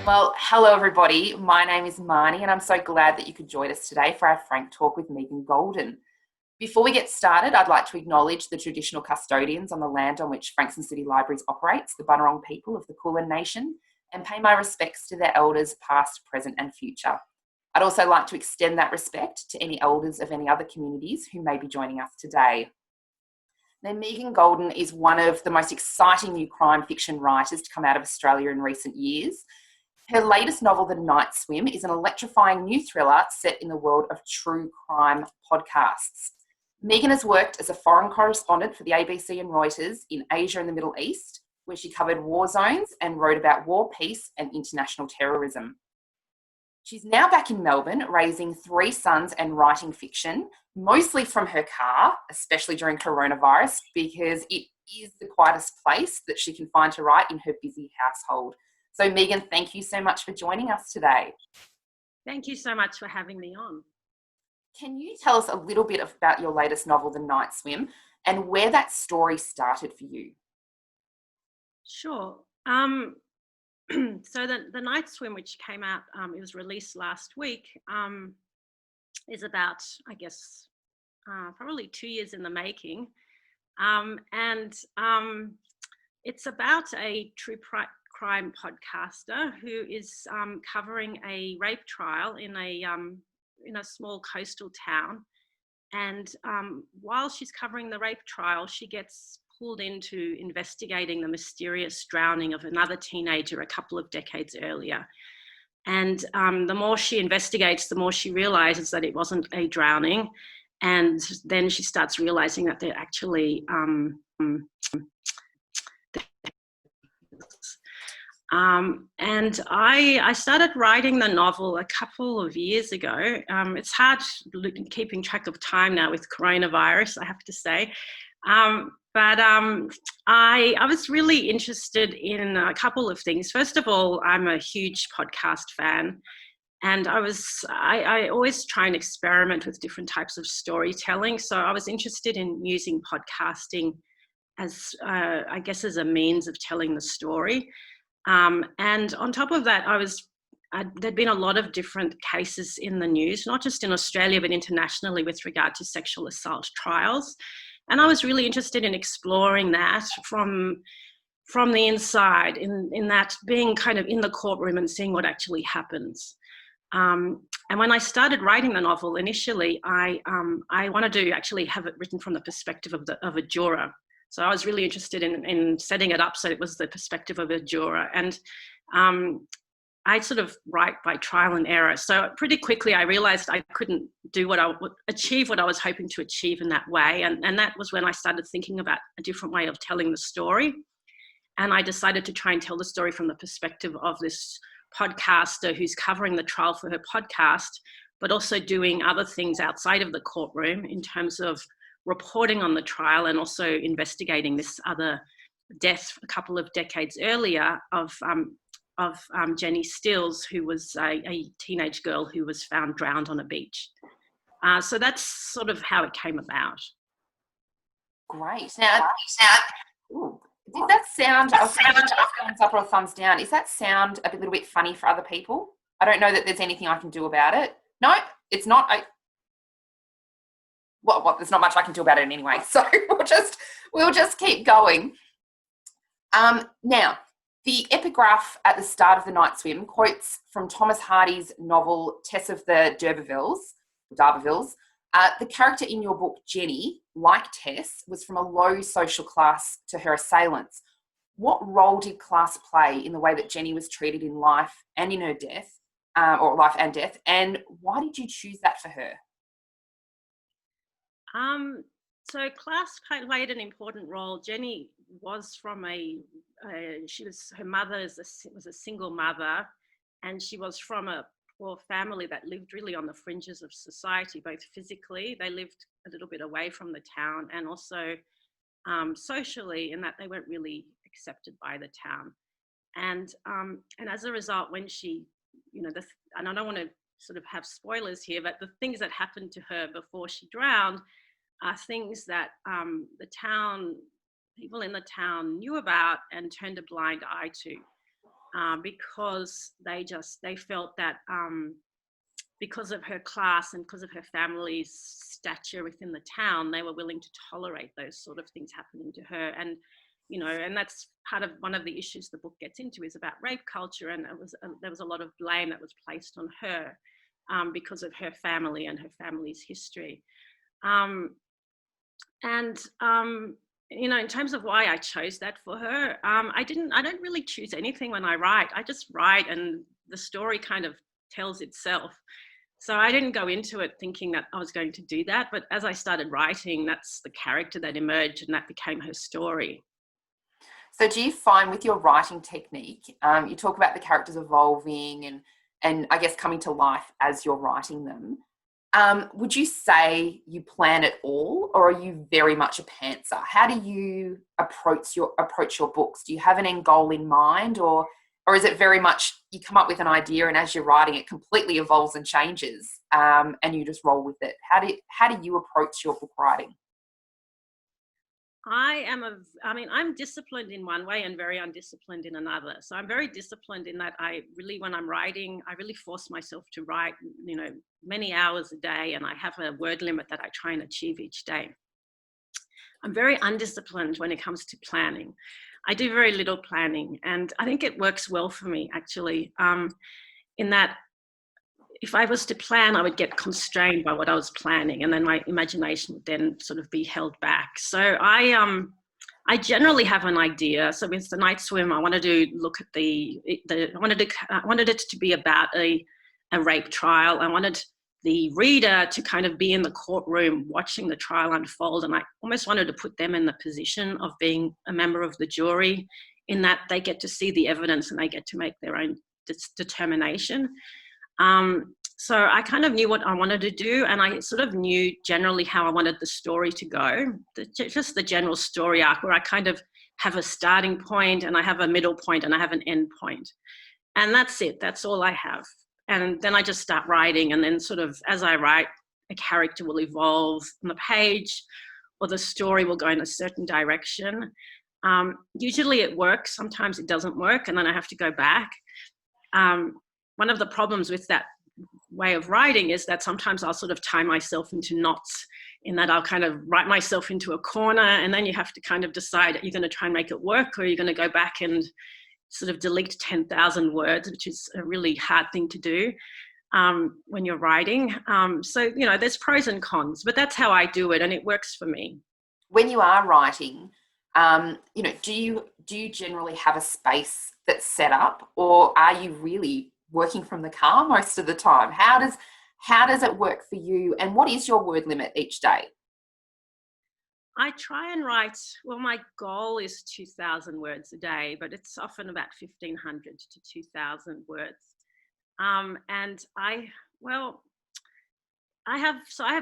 Well, hello everybody. My name is Marnie and I'm so glad that you could join us today for our Frank Talk with Megan Goldin. Before we get started, I'd like to acknowledge the traditional custodians on the land on which Frankston City Libraries operates, the Bunurong people of the Kulin Nation, and pay my respects to their elders past, present and future. I'd also like to extend that respect to any elders of any other communities who may be joining us today. Now, Megan Goldin is one of the most exciting new crime fiction writers to come out of Australia in recent years. Her latest novel, The Night Swim, is an electrifying new thriller set in the world of true crime podcasts. Megan has worked as a foreign correspondent for the ABC and Reuters in Asia and the Middle East, where she covered war zones and wrote about war, peace and international terrorism. She's now back in Melbourne, raising 3 sons and writing fiction, mostly from her car, especially during coronavirus, because it is the quietest place that she can find to write in her busy household. So Megan, thank you so much for joining us today. Thank you so much for having me on. Can you tell us a little bit about your latest novel, The Night Swim, and where that story started for you? Sure. So the Night Swim, which came out, it was released last week, is about, I guess, probably 2 years in the making. It's about a true crime podcaster who is covering a rape trial in a small coastal town, and while she's covering the rape trial, she gets pulled into investigating the mysterious drowning of another teenager a couple of decades earlier. And the more she investigates, the more she realizes that it wasn't a drowning, and then she starts realizing that they're actually and I started writing the novel a couple of years ago. It's hard keeping track of time now with coronavirus, I have to say. But I was really interested in a couple of things. First of all, I'm a huge podcast fan, and I always try and experiment with different types of storytelling. So I was interested in using podcasting as, I guess, as a means of telling the story. And on top of that, there'd been a lot of different cases in the news, not just in Australia, but internationally with regard to sexual assault trials. And I was really interested in exploring that from the inside, in that being kind of in the courtroom and seeing what actually happens. And when I started writing the novel initially, I wanted to actually have it written from the perspective of a juror. So I was really interested in setting it up so it was the perspective of a juror. And I sort of write by trial and error. So pretty quickly I realized I couldn't achieve what I was hoping to achieve in that way. And that was when I started thinking about a different way of telling the story. And I decided to try and tell the story from the perspective of this podcaster who's covering the trial for her podcast, but also doing other things outside of the courtroom in terms of reporting on the trial and also investigating this other death a couple of decades earlier of Jenny Stills, who was a teenage girl who was found drowned on a beach. So that's sort of how it came about. Great. Now, did that sound, I was thumbs up or thumbs down, is that sound a little bit funny for other people? I don't know that there's anything I can do about it. No, it's not. Well, there's not much I can do about it anyway. So we'll just keep going. Now, the epigraph at the start of The Night Swim quotes from Thomas Hardy's novel Tess of the D'Urbervilles. The character in your book, Jenny, like Tess, was from a low social class to her assailants. What role did class play in the way that Jenny was treated in life and in her death, or life and death, and why did you choose that for her? So class played an important role. Jenny was from her mother was a single mother, and she was from a poor family that lived really on the fringes of society, both physically, they lived a little bit away from the town, and also socially, in that they weren't really accepted by the town. And as a result, when she, and I don't want to sort of have spoilers here, but the things that happened to her before she drowned are things that people in the town knew about and turned a blind eye to. because they felt that because of her class and because of her family's stature within the town, they were willing to tolerate those sort of things happening to her. And, you know, and that's part of one of the issues the book gets into, is about rape culture. And there was a lot of blame that was placed on her because of her family and her family's history. You know, in terms of why I chose that for her, I don't really choose anything when I write. I just write and the story kind of tells itself. So I didn't go into it thinking that I was going to do that. But as I started writing, that's the character that emerged and that became her story. So do you find with your writing technique, you talk about the characters evolving and I guess coming to life as you're writing them, would you say you plan it all, or are you very much a pantser? How do you approach your books? Do you have an end goal in mind, or is it very much you come up with an idea and as you're writing it completely evolves and changes, and you just roll with it? How do you approach your book writing? I'm disciplined in one way and very undisciplined in another. So I'm very disciplined in that when I'm writing, I really force myself to write, you know, many hours a day, and I have a word limit that I try and achieve each day. I'm very undisciplined when it comes to planning. I do very little planning, and I think it works well for me, actually, in that if I was to plan, I would get constrained by what I was planning, and then my imagination would then sort of be held back. So I generally have an idea. So with the night swim, I wanted to look at I wanted it to be about a rape trial. I wanted the reader to kind of be in the courtroom watching the trial unfold, and I almost wanted to put them in the position of being a member of the jury, in that they get to see the evidence and they get to make their own determination. So I kind of knew what I wanted to do, and I sort of knew generally how I wanted the story to go, just the general story arc, where I kind of have a starting point and I have a middle point and I have an end point. And that's it, that's all I have. And then I just start writing, and then sort of as I write, a character will evolve on the page, or the story will go in a certain direction. Usually it works, sometimes it doesn't work, and then I have to go back. One of the problems with that way of writing is that sometimes I'll sort of tie myself into knots, in that I'll kind of write myself into a corner, and then you have to kind of decide, are you going to try and make it work, or are you going to go back and sort of delete 10,000 words, which is a really hard thing to do when you're writing. So, you know, there's pros and cons, but that's how I do it, and it works for me. When you are writing, you know, do you generally have a space that's set up, or are you really working from the car most of the time? How does it work for you, and what is your word limit each day? I try and write, well, my goal is 2,000 words a day, but it's often about 1,500 to 2,000 words. And I have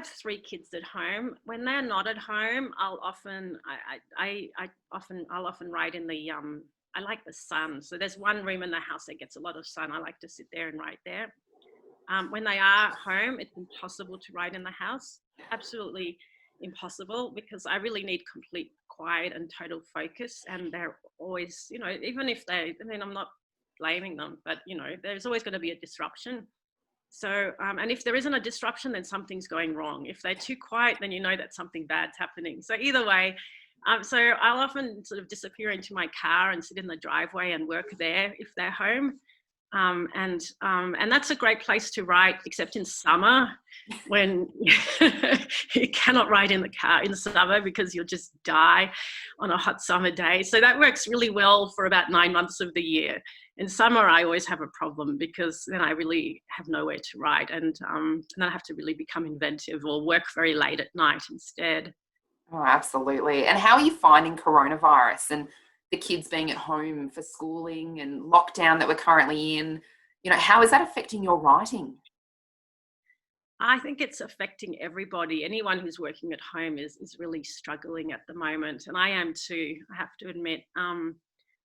3 kids at home. When they're not at home, I'll often write in the I like the sun. So there's one room in the house that gets a lot of sun. I like to sit there and write there. When they are at home, it's impossible to write in the house. Absolutely impossible, because I really need complete quiet and total focus. And they're always, you know, even if I'm not blaming them, but, you know, there's always going to be a disruption. So, and if there isn't a disruption, then something's going wrong. If they're too quiet, then you know that something bad's happening. So either way, so I'll often sort of disappear into my car and sit in the driveway and work there if they're home. And that's a great place to write, except in summer, when you cannot write in the car in summer because you'll just die on a hot summer day. So that works really well for about 9 months of the year. In summer, I always have a problem, because then I really have nowhere to write, and then I have to really become inventive or work very late at night instead. Oh, absolutely. And how are you finding coronavirus and the kids being at home for schooling and lockdown that we're currently in? You know, how is that affecting your writing? I think it's affecting everybody. Anyone who's working at home is really struggling at the moment. And I am too, I have to admit.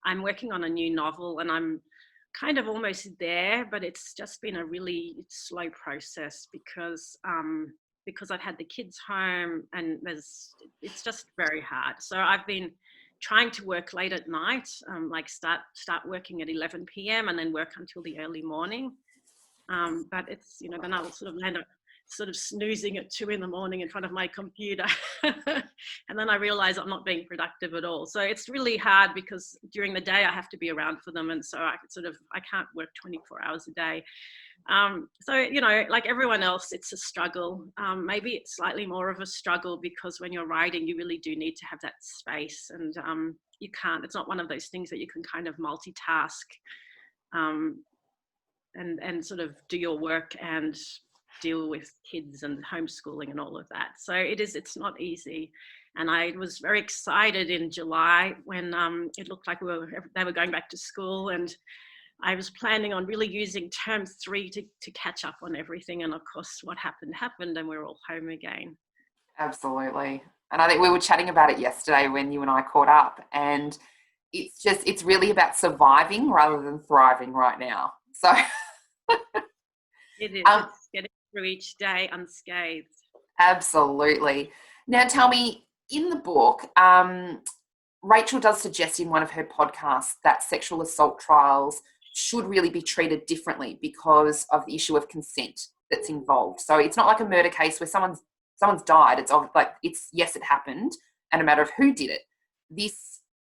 I'm working on a new novel, and I'm kind of almost there, but it's just been a really slow process because I've had the kids home, and it's just very hard. So I've been trying to work late at night, like start working at 11 p.m. and then work until the early morning. But it's, then I'll sort of end up sort of snoozing at 2 a.m. in front of my computer. And then I realize I'm not being productive at all. So it's really hard because during the day I have to be around for them. And so I can't work 24 hours a day. So, like everyone else, it's a struggle. Maybe it's slightly more of a struggle because when you're writing, you really do need to have that space, and it's not one of those things that you can kind of multitask and sort of do your work and deal with kids and homeschooling and all of that. So it's not easy. And I was very excited in July when it looked like they were going back to school, and I was planning on really using term 3 to catch up on everything. And of course, what happened, and we're all home again. Absolutely. And I think we were chatting about it yesterday when you and I caught up, and it's really about surviving rather than thriving right now. So it is. It's getting through each day unscathed. Absolutely. Now tell me, in the book, Rachel does suggest in one of her podcasts that sexual assault trials should really be treated differently because of the issue of consent that's involved. So it's not like a murder case where someone's died. Yes, it happened, and a matter of who did it.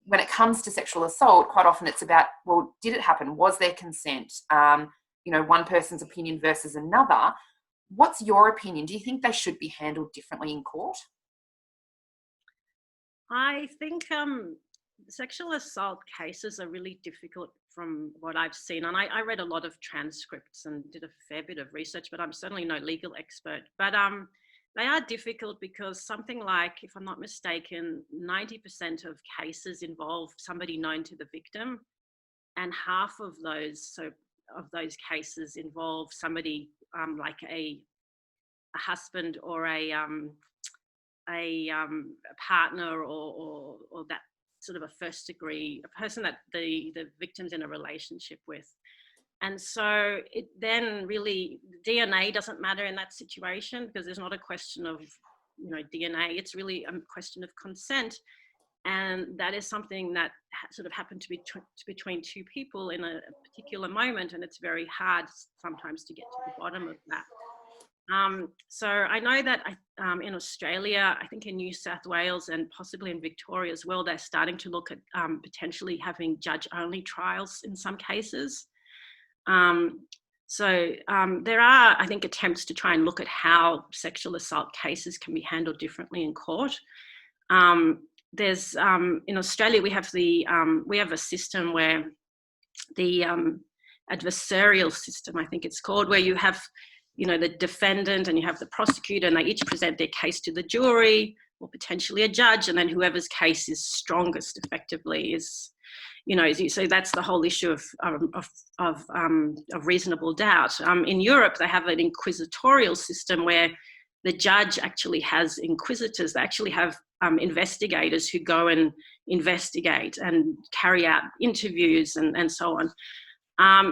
When it comes to sexual assault, quite often it's about, well, did it happen? Was there consent? One person's opinion versus another. What's your opinion? Do you think they should be handled differently in court? I think sexual assault cases are really difficult from what I've seen. And I read a lot of transcripts and did a fair bit of research, but I'm certainly no legal expert. But they are difficult because something like, if I'm not mistaken, 90% of cases involve somebody known to the victim, and half of those cases involve somebody like a husband or a partner or that sort of a first degree, a person that the victim's in a relationship with. And so it then really, DNA doesn't matter in that situation because there's not a question of, DNA. It's really a question of consent. And that is something that sort of happened to be between two people in a particular moment. And it's very hard sometimes to get to the bottom of that. So I know that in Australia, I think in New South Wales and possibly in Victoria as well, they're starting to look at potentially having judge-only trials in some cases. So there are, I think, attempts to try and look at how sexual assault cases can be handled differently in court. There's in Australia, we have a system where the adversarial system, I think it's called, where you have the defendant and you have the prosecutor, and they each present their case to the jury or potentially a judge, and then whoever's case is strongest effectively is, so that's the whole issue of reasonable doubt. In Europe, they have an inquisitorial system where the judge actually has inquisitors. They actually have investigators who go and investigate and carry out interviews and so on.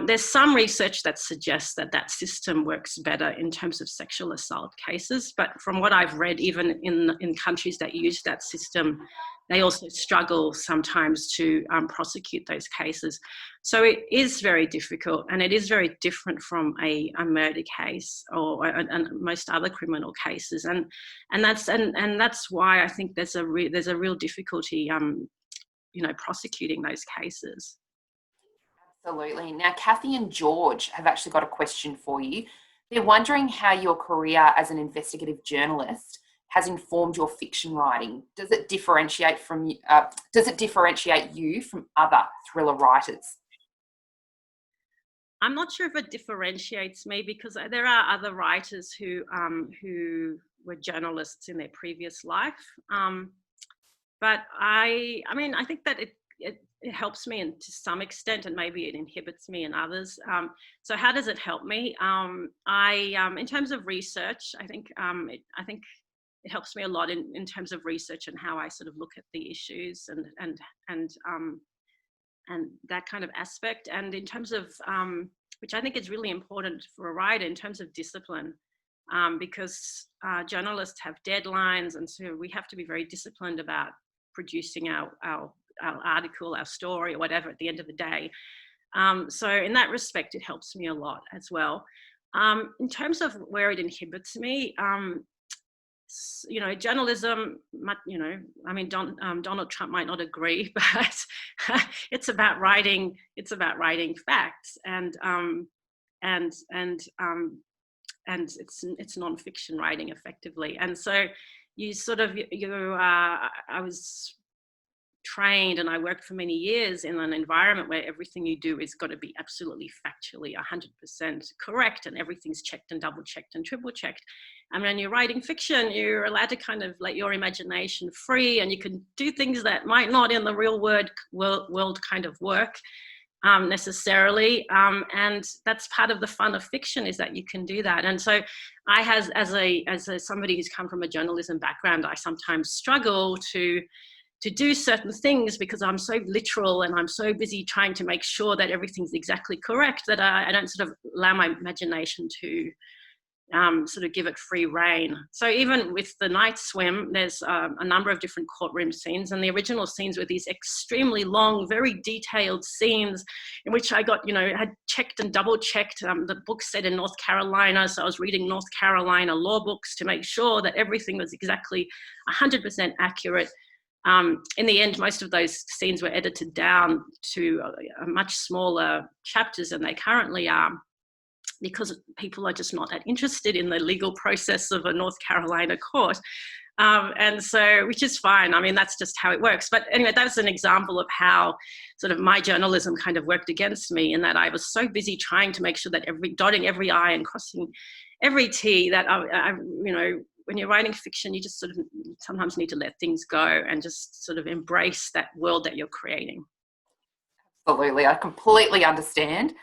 There's some research that suggests that system works better in terms of sexual assault cases, but from what I've read, even in countries that use that system, they also struggle sometimes to prosecute those cases. So it is very difficult, and it is very different from a murder case or most other criminal cases, and that's why I think there's a real difficulty, prosecuting those cases. Absolutely. Now, Kathy and George have actually got a question for you. They're wondering how your career as an investigative journalist has informed your fiction writing. Does it differentiate you from other thriller writers? I'm not sure if it differentiates me, because there are other writers who were journalists in their previous life. But I think that it helps me to some extent, and maybe it inhibits me in others. So how does it help me? In terms of research, I think it helps me a lot in terms of research and how I sort of look at the issues and that kind of aspect. And in terms of, which I think is really important for a writer, in terms of discipline, because journalists have deadlines, and so we have to be very disciplined about producing our article, our story, or whatever at the end of the day. So in that respect, it helps me a lot as well. In terms of where it inhibits me, journalism, I mean, Donald Trump might not agree, but it's about writing facts, and it's nonfiction writing effectively. And so I was trained, and I worked for many years in an environment where everything you do is got to be absolutely factually 100% correct, and everything's checked and double checked and triple checked. And when you're writing fiction, you're allowed to kind of let your imagination free, and you can do things that might not in the real world kind of work necessarily. And that's part of the fun of fiction, is that you can do that. And so I has, as somebody who's come from a journalism background, I sometimes struggle to do certain things because I'm so literal and I'm so busy trying to make sure that everything's exactly correct that I don't sort of allow my imagination to sort of give it free rein. So even with The Night Swim, there's a number of different courtroom scenes, and the original scenes were these extremely long, very detailed scenes in which I got, had checked and double checked. The book said in North Carolina, so I was reading North Carolina law books to make sure that everything was exactly 100% accurate. In the end, most of those scenes were edited down to a much smaller chapters than they currently are, because people are just not that interested in the legal process of a North Carolina court. And so, which is fine. I mean, that's just how it works. But anyway, that was an example of how sort of my journalism kind of worked against me, in that I was so busy trying to make sure that dotting every I and crossing every T, that I when you're writing fiction, you just sort of sometimes need to let things go and just sort of embrace that world that you're creating. Absolutely. I completely understand.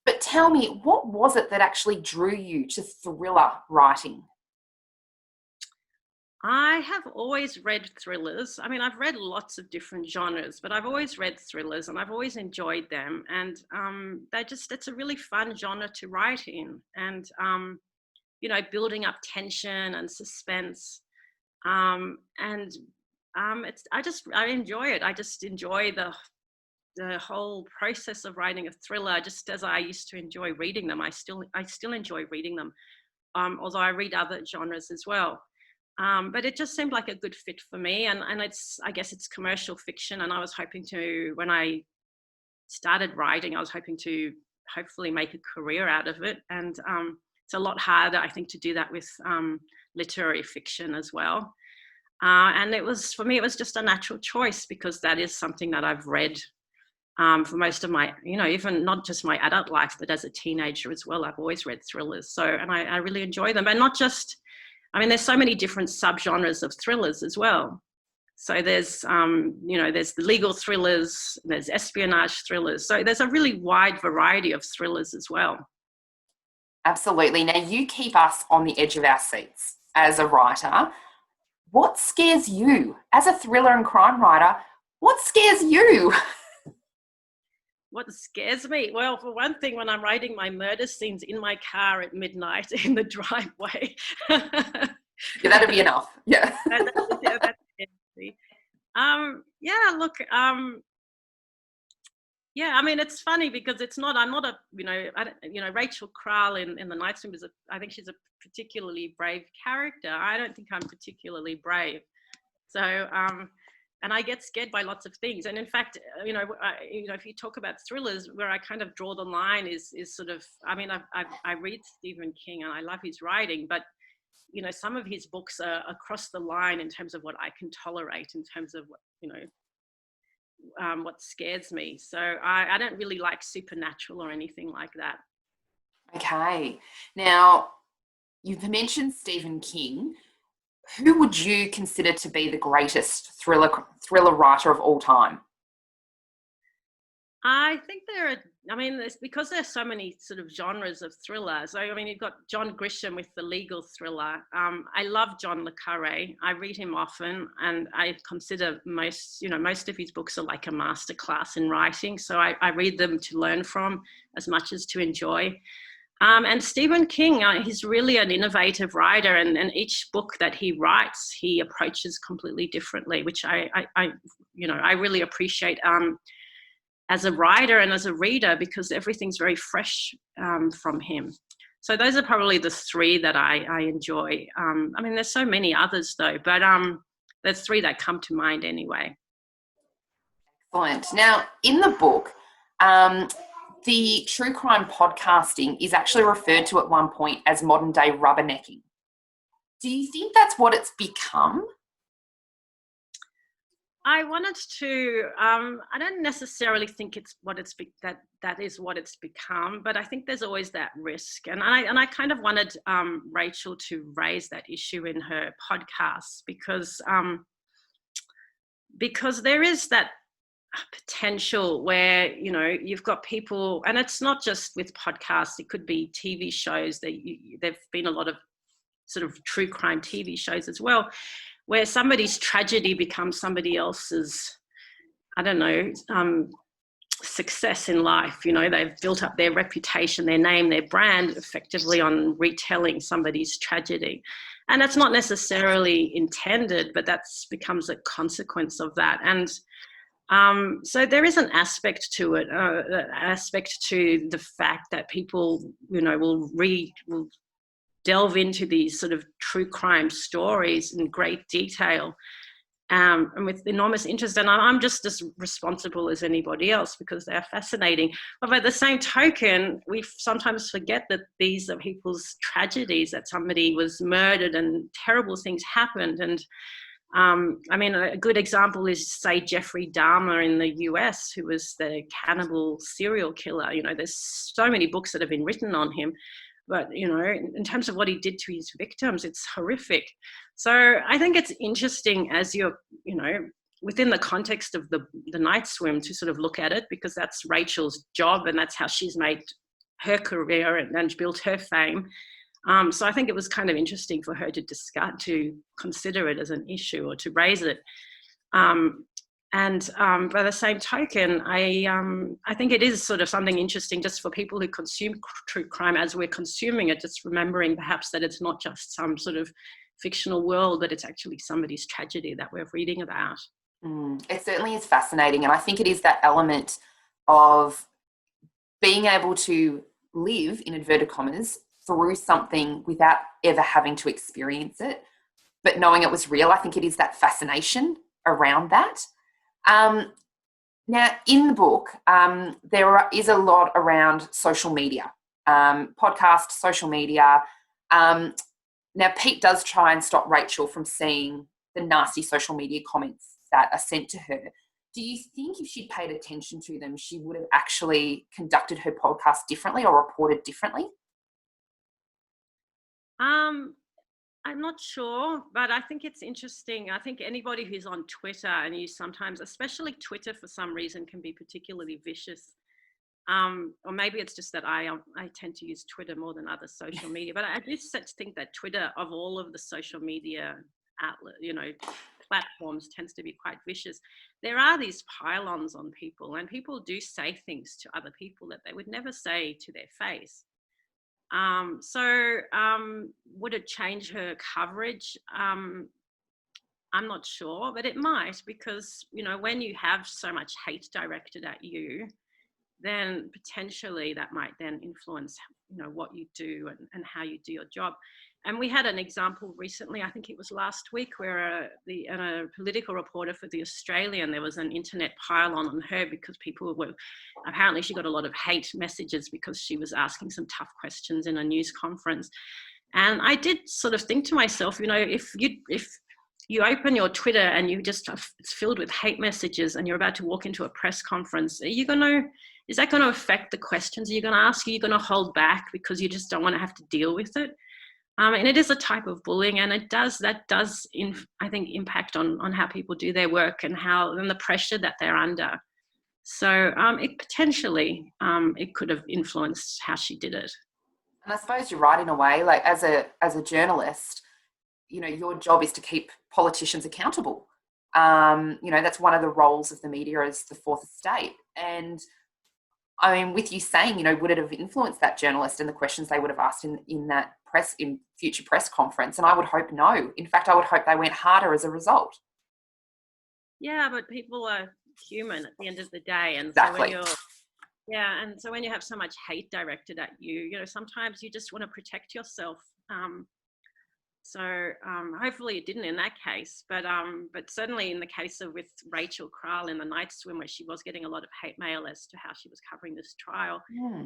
But tell me, what was it that actually drew you to thriller writing? I have always read thrillers. I mean, I've read lots of different genres, but I've always read thrillers and I've always enjoyed them. And it's a really fun genre to write in. And, building up tension and suspense. I enjoy it. I just enjoy the whole process of writing a thriller, just as I used to enjoy reading them. I still enjoy reading them, although I read other genres as well. But it just seemed like a good fit for me, and I guess it's commercial fiction, and I was hoping to, when I started writing, I was hoping to hopefully make a career out of it. And it's a lot harder, I think, to do that with literary fiction as well. And for me, it was just a natural choice, because that is something that I've read for most of my, even not just my adult life, but as a teenager as well. I've always read thrillers. So, and I really enjoy them. And not just, there's so many different subgenres of thrillers as well. So there's, there's the legal thrillers, there's espionage thrillers. So there's a really wide variety of thrillers as well. Absolutely. Now, you keep us on the edge of our seats as a writer. What scares you? As a thriller and crime writer, what scares you? What scares me? Well, for one thing, when I'm writing my murder scenes in my car at midnight in the driveway. Yeah, that'd be enough. Yeah. That's me. It's funny because I'm not a, Rachel Crowell in The Night Swim I think she's a particularly brave character. I don't think I'm particularly brave. So, and I get scared by lots of things. And in fact, if you talk about thrillers, where I kind of draw the line is sort of, I read Stephen King and I love his writing, but, some of his books are across the line in terms of what I can tolerate, in terms of what, what scares me. So I don't really like supernatural or anything like that. Okay. Now, you've mentioned Stephen King. Who would you consider to be the greatest thriller writer of all time? I think it's because there's so many sort of genres of thriller. So, you've got John Grisham with the legal thriller. I love John le Carré. I read him often, and I consider most of his books are like a masterclass in writing. So I read them to learn from as much as to enjoy. And Stephen King, he's really an innovative writer, and each book that he writes, he approaches completely differently, which I really appreciate as a writer and as a reader, because everything's very fresh from him. So those are probably the three that I enjoy. I mean, there's so many others though, but there's three that come to mind anyway. Excellent. Now, in the book, the true crime podcasting is actually referred to at one point as modern day rubbernecking. Do you think that's what it's become? I wanted to. I don't necessarily think it's what that is what it's become, but I think there's always that risk, and I kind of wanted Rachel to raise that issue in her podcast because there is that potential where you've got people, and it's not just with podcasts, it could be TV shows. There've been a lot of sort of true crime TV shows as well, where somebody's tragedy becomes somebody else's, I don't know, success in life. They've built up their reputation, their name, their brand effectively on retelling somebody's tragedy. And that's not necessarily intended, but that becomes a consequence of that. And so there is an aspect to it, aspect to the fact that people, will delve into these sort of true crime stories in great detail and with enormous interest. And I'm just as responsible as anybody else because they're fascinating. But by the same token, we sometimes forget that these are people's tragedies, that somebody was murdered and terrible things happened. And I mean, a good example is, say, Jeffrey Dahmer in the US, who was the cannibal serial killer. There's so many books that have been written on him, but, in terms of what he did to his victims, it's horrific. So I think it's interesting as you're, within the context of the night swim to sort of look at it, because that's Rachel's job and that's how she's made her career and built her fame. So I think it was kind of interesting for her to consider it as an issue or to raise it. And by the same token, I think it is sort of something interesting just for people who consume true crime as we're consuming it, just remembering perhaps that it's not just some sort of fictional world, but it's actually somebody's tragedy that we're reading about. It certainly is fascinating. And I think it is that element of being able to live, in inverted commas, through something without ever having to experience it, but knowing it was real. I think it is that fascination around that. Now, in the book, there is a lot around social media, podcast, social media. Now, Pete does try and stop Rachel from seeing the nasty social media comments that are sent to her. Do you think if she'd paid attention to them, she would have actually conducted her podcast differently or reported differently? I'm not sure, but I think it's interesting. I think anybody who's on Twitter, and you sometimes, especially Twitter for some reason, can be particularly vicious. Or maybe it's just that I tend to use Twitter more than other social media. But I do think that Twitter, of all of the social media platforms, tends to be quite vicious. There are these pile-ons on people, and people do say things to other people that they would never say to their face. Would it change her coverage? I'm not sure, but it might, because, when you have so much hate directed at you, then potentially that might then influence, what you do and how you do your job. And we had an example recently, I think it was last week, where a political reporter for The Australian, there was an internet pile-on her because apparently she got a lot of hate messages because she was asking some tough questions in a news conference. And I did sort of think to myself, if you open your Twitter and it's filled with hate messages and you're about to walk into a press conference, is that going to affect the questions you're going to ask? Are you going to hold back because you just don't want to have to deal with it? And it is a type of bullying, and that does I think impact on how people do their work and the pressure that they're under. So it potentially it could have influenced how she did it. And I suppose you're right in a way. Like as a journalist, your job is to keep politicians accountable. That's one of the roles of the media as the fourth estate. And I mean, with you saying, would it have influenced that journalist and the questions they would have asked in that in future press conference? And I would hope no. In fact, I would hope they went harder as a result. Yeah, but people are human at the end of the day, and Exactly. so when you have so much hate directed at you, sometimes you just want to protect yourself. Hopefully it didn't in that case, but certainly in the case of with Rachel Kral in The Night Swim, where she was getting a lot of hate mail as to how she was covering this trial,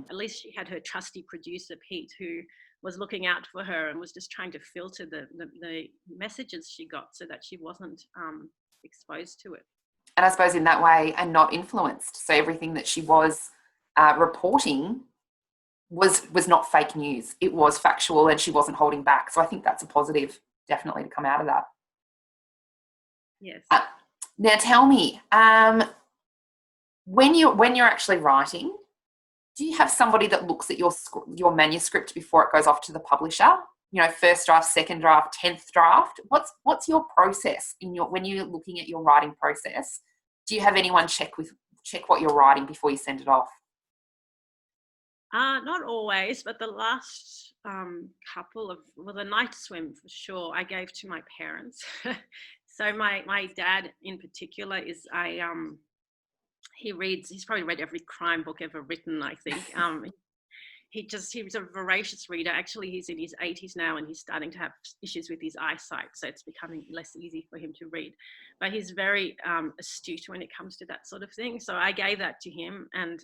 at least she had her trusty producer Pete, who was looking out for her and was just trying to filter the messages she got so that she wasn't exposed to it. And I suppose in that way, and not influenced. So everything that she was reporting was not fake news. It was factual, and she wasn't holding back. So I think that's a positive, definitely, to come out of that. Yes. Now tell me, when you're actually writing, do you have somebody that looks at your manuscript before it goes off to the publisher? First draft, second draft, 10th draft. What's your process when you're looking at your writing process? Do you have anyone check what you're writing before you send it off? Not always, but the last The Night Swim for sure, I gave to my parents. So my dad in particular he's probably read every crime book ever written, I think. He was a voracious reader. Actually, he's in his 80s now, and he's starting to have issues with his eyesight, so it's becoming less easy for him to read. But he's very astute when it comes to that sort of thing. So I gave that to him, and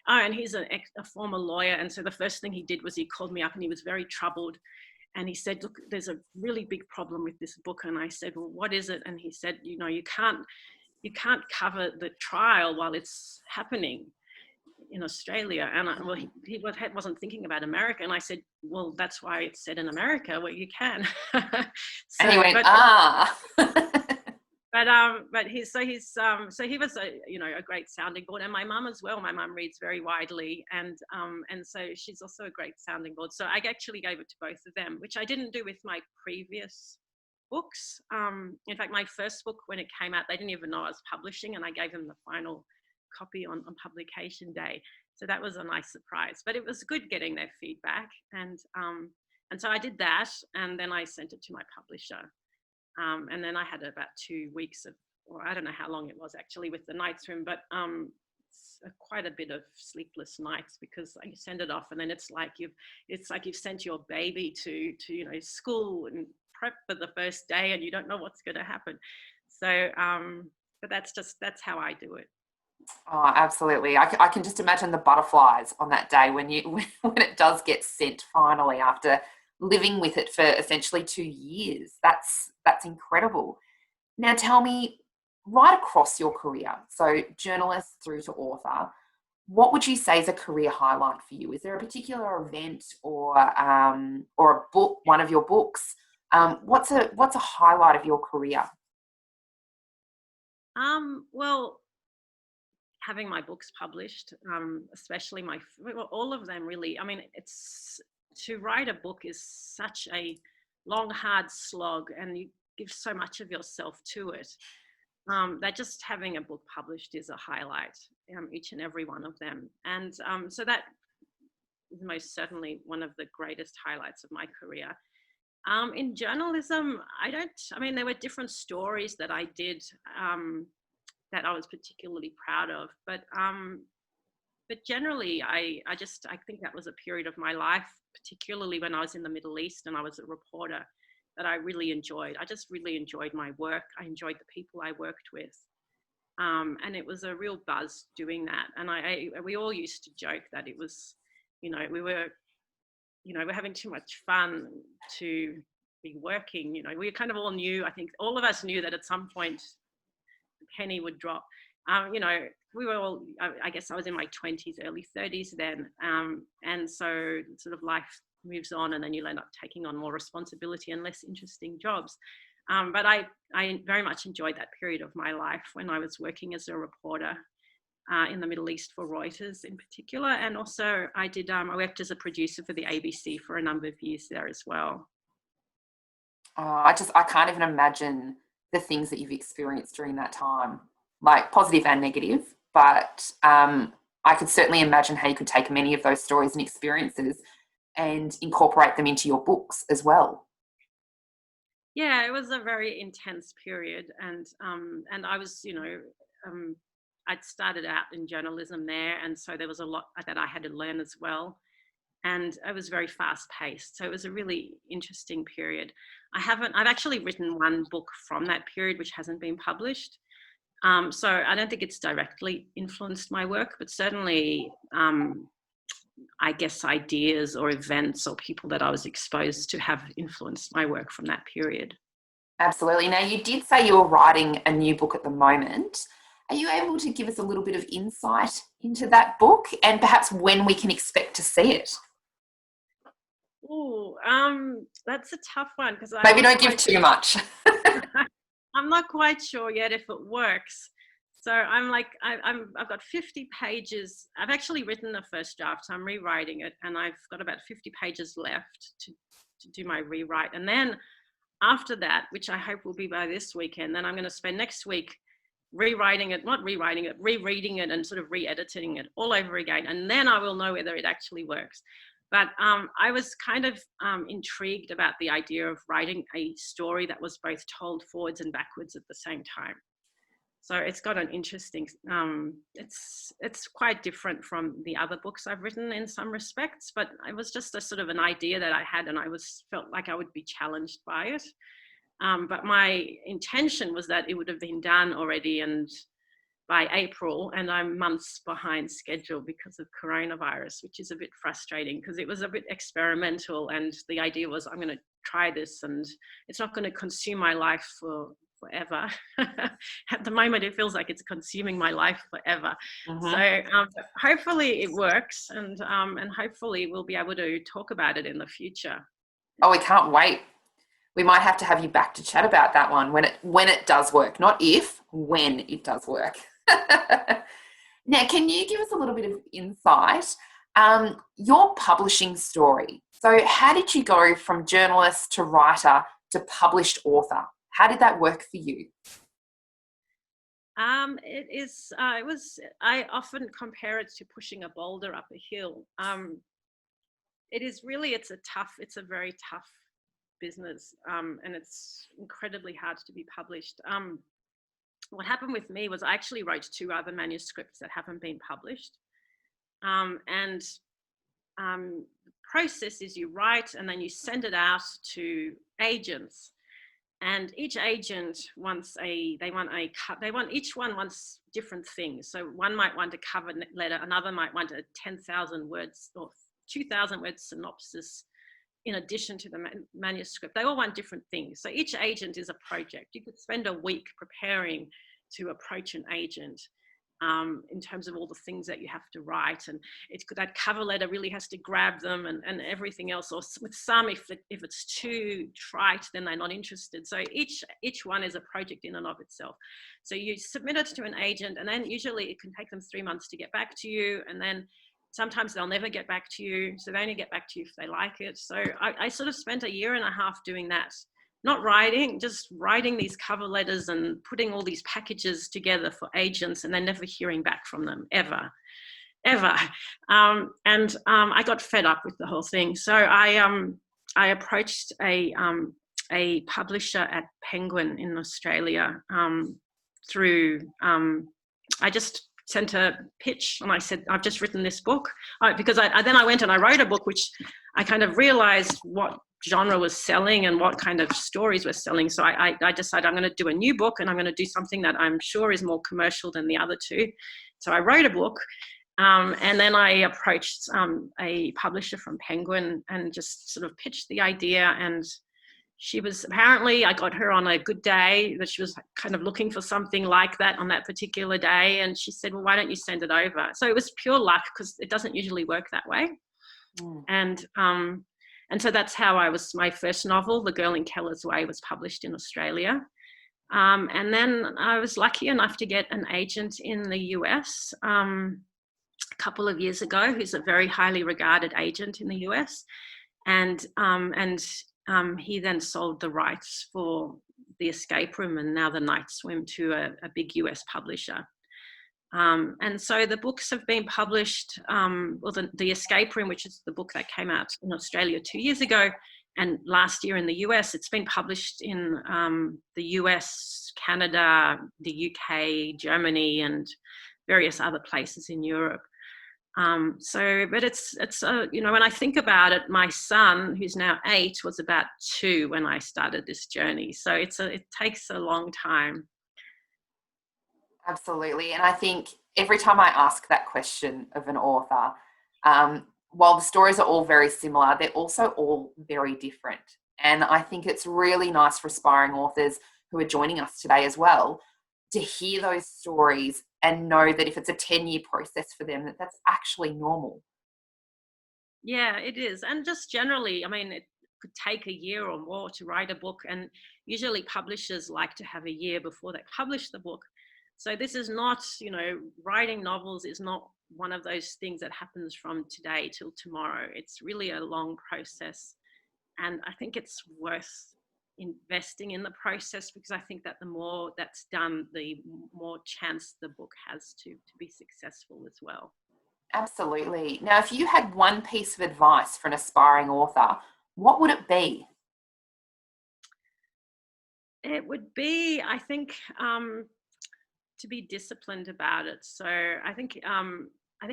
and he's a former lawyer, and so the first thing he did was he called me up, and he was very troubled. And he said, "Look, there's a really big problem with this book." And I said, "Well, what is it?" And he said, "You can't cover the trial while it's happening in Australia." And he wasn't thinking about America. And I said, "Well, that's why it's set in America, where you can." And he went, But he was a great sounding board, and my mum as well. My mum reads very widely, and so she's also a great sounding board. So I actually gave it to both of them, which I didn't do with my previous books. In fact, my first book, when it came out, they didn't even know I was publishing, and I gave them the final copy on publication day. So that was a nice surprise, but it was good getting their feedback. And so I did that, and then I sent it to my publisher. And then I had about 2 weeks or I don't know how long it was actually with The Night Swim, but quite a bit of sleepless nights, because you send it off, and then it's like you've sent your baby to school and prep for the first day, and you don't know what's going to happen. So, but that's how I do it. Oh, absolutely. I can just imagine the butterflies on that day when it does get sent finally, after living with it for essentially 2 years. That's incredible. Now tell me, right across your career, so journalist through to author, what would you say is a career highlight for you? Is there a particular event or a book, one of your books? What's a highlight of your career? Well, having my books published, especially all of them really. I mean, to write a book is such a long, hard slog, and you give so much of yourself to it, that just having a book published is a highlight, each and every one of them. And so that is most certainly one of the greatest highlights of my career. In journalism, there were different stories that I did that I was particularly proud of, but generally, I think that was a period of my life, particularly when I was in the Middle East and I was a reporter, that I really enjoyed. I just really enjoyed my work. I enjoyed the people I worked with, and it was a real buzz doing that. And we all used to joke that it was, we're having too much fun to be working. We kind of all knew. I think all of us knew that at some point the penny would drop. We were all, I guess I was in my 20s, early 30s then. And so sort of life moves on, and then you'll end up taking on more responsibility and less interesting jobs. But I very much enjoyed that period of my life when I was working as a reporter in the Middle East for Reuters in particular. And also I worked as a producer for the ABC for a number of years there as well. I can't even imagine the things that you've experienced during that time, like positive and negative. But I could certainly imagine how you could take many of those stories and experiences and incorporate them into your books as well. Yeah, it was a very intense period, and I was, I'd started out in journalism there, and so there was a lot that I had to learn as well, and it was very fast paced. So it was a really interesting period. I've actually written one book from that period which hasn't been published. So I don't think it's directly influenced my work, but certainly, I guess ideas or events or people that I was exposed to have influenced my work from that period. Absolutely. Now, you did say you were writing a new book at the moment. Are you able to give us a little bit of insight into that book and perhaps when we can expect to see it? Oh, that's a tough one because Maybe don't give too much. I'm not quite sure yet if it works. So I've got 50 pages. I've actually written the first draft, so I'm rewriting it, and I've got about 50 pages left to do my rewrite. And then after that, which I hope will be by this weekend, then I'm going to spend next week rereading it and sort of re-editing it all over again. And then I will know whether it actually works. But I was kind of intrigued about the idea of writing a story that was both told forwards and backwards at the same time. So it's got an interesting, it's quite different from the other books I've written in some respects, but it was just a sort of an idea that I had, and I felt like I would be challenged by it. But my intention was that it would have been done already and by April, and I'm months behind schedule because of coronavirus, which is a bit frustrating because it was a bit experimental, and the idea was I'm going to try this and it's not going to consume my life forever. At the moment, it feels like it's consuming my life forever. So hopefully it works, and hopefully we'll be able to talk about it in the future. Oh, we can't wait. We might have to have you back to chat about that one when it does work, not if, when it does work. Now, can you give us a little bit of insight? Your publishing story. So how did you go from journalist to writer to published author? How did that work for you? I often compare it to pushing a boulder up a hill. It's a very tough business, and it's incredibly hard to be published. What happened with me was I actually wrote 2 other manuscripts that haven't been published. The process is you write and then you send it out to agents, and each agent each one wants different things. So one might want a cover letter, another might want a 10,000 words or 2,000 word synopsis in addition to the manuscript. They all want different things. So each agent is a project. You could spend a week preparing to approach an agent in terms of all the things that you have to write. And that cover letter really has to grab them and everything else. Or with some, if it's too trite, then they're not interested. So each one is a project in and of itself. So you submit it to an agent, and then usually it can take them 3 months to get back to you. And then sometimes they'll never get back to you. So they only get back to you if they like it. So I sort of spent 1.5 years doing that. Not writing, just writing these cover letters and putting all these packages together for agents, and then never hearing back from them, ever. I got fed up with the whole thing. So I approached a publisher at Penguin in Australia I just sent a pitch, and I said, I've just written this book. Because then I went and I wrote a book, which I kind of realized what genre was selling and what kind of stories were selling. So I decided I'm going to do a new book, and I'm going to do something that I'm sure is more commercial than the other 2. So I wrote a book, and then I approached a publisher from Penguin and just sort of pitched the idea. And I got her on a good day that she was kind of looking for something like that on that particular day. And she said, well, why don't you send it over? So it was pure luck, because it doesn't usually work that way. And so that's how my first novel, The Girl in Keller's Way, was published in Australia. And then I was lucky enough to get an agent in the US a couple of years ago, who's a very highly regarded agent in the US. And he then sold the rights for The Escape Room and Now the Night Swim to a big US publisher. And so the books have been published, the Escape Room, which is the book that came out in Australia 2 years ago, and last year in the US, it's been published in the US, Canada, the UK, Germany, and various other places in Europe. But it's when I think about it, my son, who's now 8, was about 2 when I started this journey. So it takes a long time. Absolutely. And I think every time I ask that question of an author, while the stories are all very similar, they're also all very different. And I think it's really nice for aspiring authors who are joining us today as well to hear those stories and know that if it's a 10-year process for them, that's actually normal. Yeah, it is. And just generally, I mean, it could take a year or more to write a book. And usually publishers like to have a year before they publish the book. So this is not, writing novels is not one of those things that happens from today till tomorrow. It's really a long process. And I think it's worth investing in the process, because I think that the more that's done, the more chance the book has to be successful as well. Absolutely. Now, if you had one piece of advice for an aspiring author, what would it be? It would be, I think, to be disciplined about it. So I think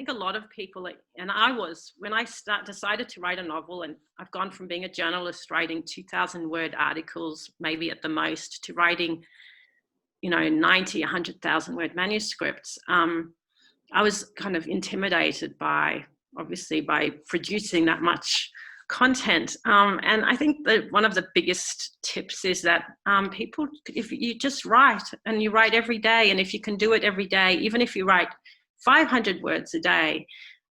a lot of people, and I was, when I decided to write a novel, and I've gone from being a journalist writing 2,000-word articles, maybe at the most, to writing, 90, 100,000-word manuscripts. I was kind of intimidated by producing that much content. And I think that one of the biggest tips is that people, if you just write and you write every day, and if you can do it every day, even if you write 500 words a day,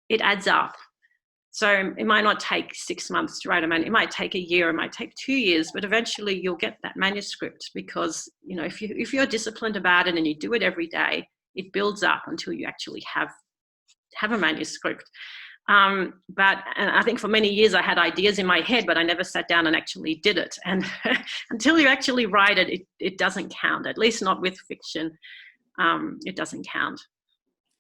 it adds up. So it might not take 6 months to write a manuscript. It might take a year, it might take 2 years, but eventually you'll get that manuscript, because, if you're disciplined about it and you do it every day, it builds up until you actually have a manuscript. But I think for many years I had ideas in my head, but I never sat down and actually did it. And until you actually write it, it doesn't count, at least not with fiction. It doesn't count.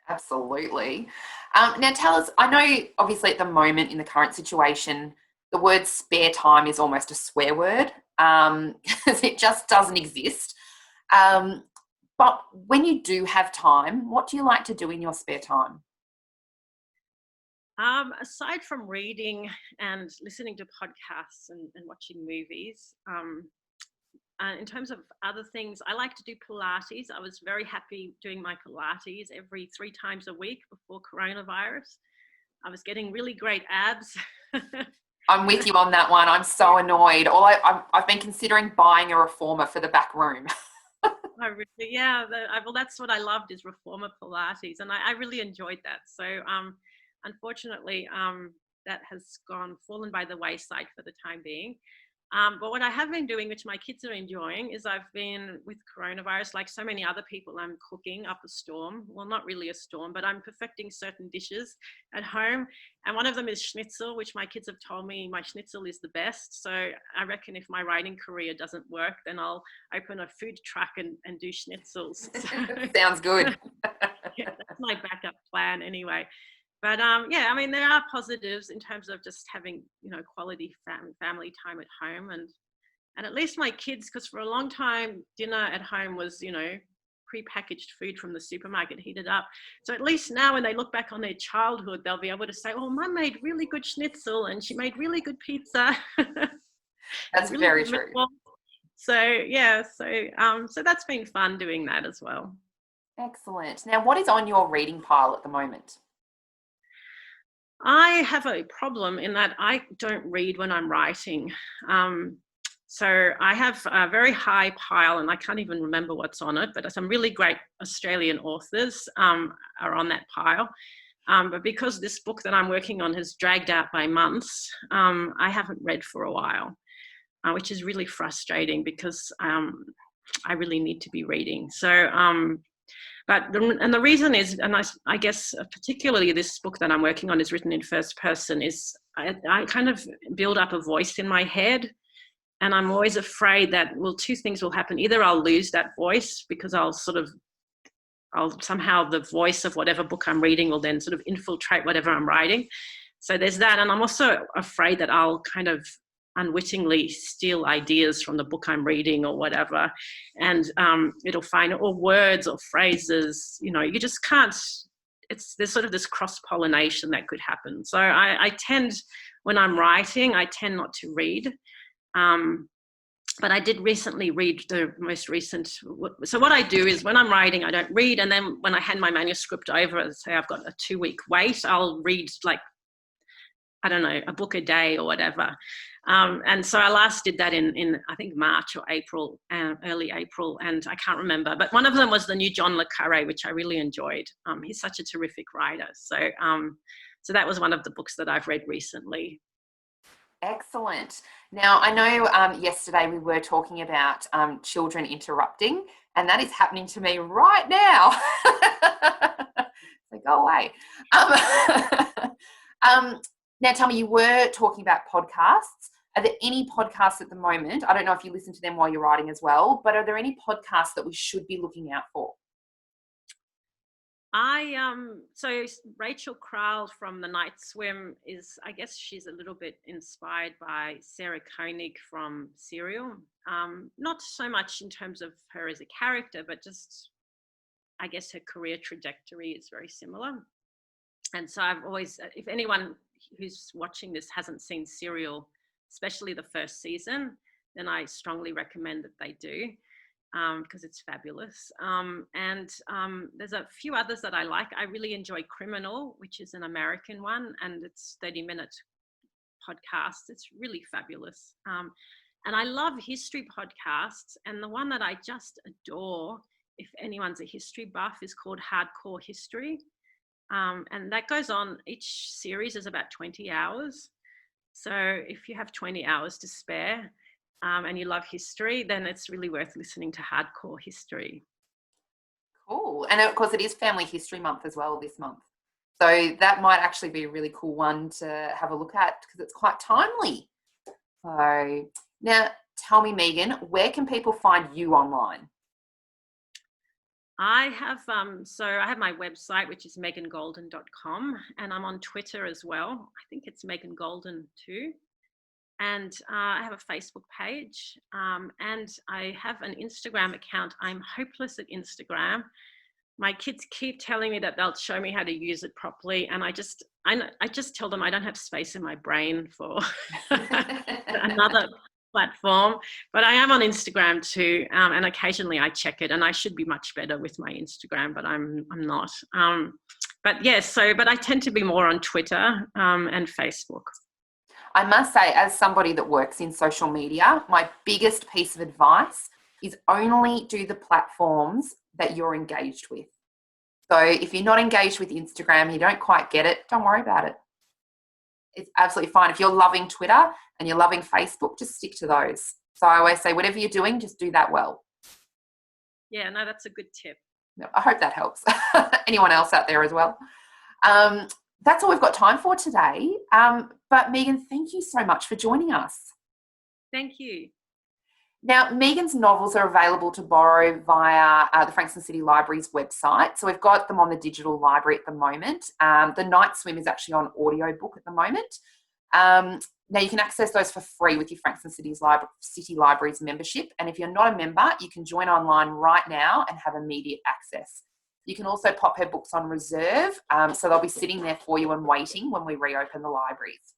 Absolutely. Now tell us, I know obviously at the moment in the current situation, the word spare time is almost a swear word, because it just doesn't exist. But when you do have time, what do you like to do in your spare time? Aside from reading and listening to podcasts and watching movies, in terms of other things, I like to do Pilates. I was very happy doing my Pilates every 3 times a week before coronavirus. I was getting really great abs. I'm with you on that one. I'm so annoyed. I've been considering buying a reformer for the back room. Well, that's what I loved, is reformer Pilates, and I really enjoyed that. So unfortunately, that has fallen by the wayside for the time being. But what I have been doing, which my kids are enjoying, is I've been, with coronavirus, like so many other people, I'm cooking up a storm. Well, not really a storm, but I'm perfecting certain dishes at home. And one of them is schnitzel, which my kids have told me my schnitzel is the best. So I reckon if my writing career doesn't work, then I'll open a food truck and do schnitzels. Sounds good. Yeah, that's my backup plan anyway. But there are positives in terms of just having, quality family time at home, and at least my kids, because for a long time dinner at home was, pre-packaged food from the supermarket heated up. So at least now when they look back on their childhood, they'll be able to say, "Oh, Mum made really good schnitzel and she made really good pizza." That's really very true. So that's been fun doing that as well. Excellent. Now, what is on your reading pile at the moment? I have a problem in that I don't read when I'm writing. So I have a very high pile, and I can't even remember what's on it, but some really great Australian authors are on that pile. But because this book that I'm working on has dragged out by months, I haven't read for a while, which is really frustrating, because I really need to be reading. So the reason is, and I guess particularly this book that I'm working on is written in first person, is I kind of build up a voice in my head, and I'm always afraid that, well, 2 things will happen. Either I'll lose that voice because I'll sort of somehow the voice of whatever book I'm reading will then sort of infiltrate whatever I'm writing. So there's that. And I'm also afraid that I'll kind of unwittingly steal ideas from the book I'm reading or whatever. And it'll find, or words or phrases, you just can't, there's sort of this cross-pollination that could happen. So I tend, when I'm writing, I tend not to read. But I did recently read the most recent. So what I do is when I'm writing, I don't read. And then when I hand my manuscript over, say I've got a 2-week wait, I'll read I don't know, a book a day or whatever. And so I last did that in I think March or April, early April, and I can't remember. But one of them was the new John le Carré, which I really enjoyed. He's such a terrific writer. So that was one of the books that I've read recently. Excellent. Now, I know yesterday we were talking about children interrupting, and that is happening to me right now. So go away. Now, tell me, you were talking about podcasts. Are there any podcasts at the moment? I don't know if you listen to them while you're writing as well, but are there any podcasts that we should be looking out for? So Rachel Crowell from The Night Swim I guess she's a little bit inspired by Sarah Koenig from Serial. Not so much in terms of her as a character, but just, I guess her career trajectory is very similar. And so I've always, if anyone who's watching this hasn't seen Serial, especially the first season, then I strongly recommend that they do. Because it's fabulous. And there's a few others that I like. I really enjoy Criminal, which is an American one, and it's 30-minute podcast. It's really fabulous. And I love history podcasts, and the one that I just adore, if anyone's a history buff, is called Hardcore History. And that goes on, each series is about 20 hours. So if you have 20 hours to spare, and you love history, then it's really worth listening to Hardcore History. Cool. And of course, it is Family History Month as well this month. So that might actually be a really cool one to have a look at because it's quite timely. So now tell me, Megan, where can people find you online? I have my website, which is megangoldin.com, and I'm on Twitter as well. I think it's Megan Goldin too. And I have a Facebook page, and I have an Instagram account. I'm hopeless at Instagram. My kids keep telling me that they'll show me how to use it properly, and I just tell them I don't have space in my brain for another platform. But I am on Instagram too, and occasionally I check it, and I should be much better with my Instagram, but I'm not. But yes, but I tend to be more on Twitter and Facebook. I must say, as somebody that works in social media, my biggest piece of advice is only do the platforms that you're engaged with. So if you're not engaged with Instagram, you don't quite get it, don't worry about it. It's absolutely fine. If you're loving Twitter and you're loving Facebook, just stick to those. So I always say, whatever you're doing, just do that well. Yeah, no, that's a good tip. I hope that helps. Anyone else out there as well? That's all we've got time for today. But Megan, thank you so much for joining us. Thank you. Now, Megan's novels are available to borrow via the Frankston City Library's website. So we've got them on the digital library at the moment. The Night Swim is actually on audiobook at the moment. Now, you can access those for free with your Frankston City Library's membership. And if you're not a member, you can join online right now and have immediate access. You can also pop her books on reserve, so they'll be sitting there for you and waiting when we reopen the libraries.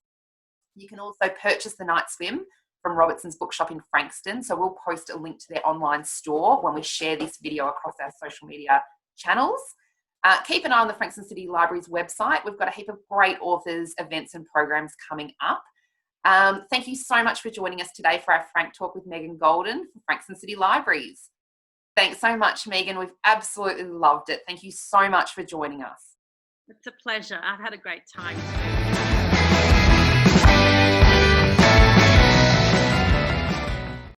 You can also purchase The Night Swim from Robertson's Bookshop in Frankston, so we'll post a link to their online store when we share this video across our social media channels. Keep an eye on the Frankston City Library's website. We've got a heap of great authors, events and programs coming up. Thank you so much for joining us today for our Frank Talk with Megan Goldin from Frankston City Libraries. Thanks so much, Megan. We've absolutely loved it. Thank you so much for joining us. It's a pleasure. I've had a great time.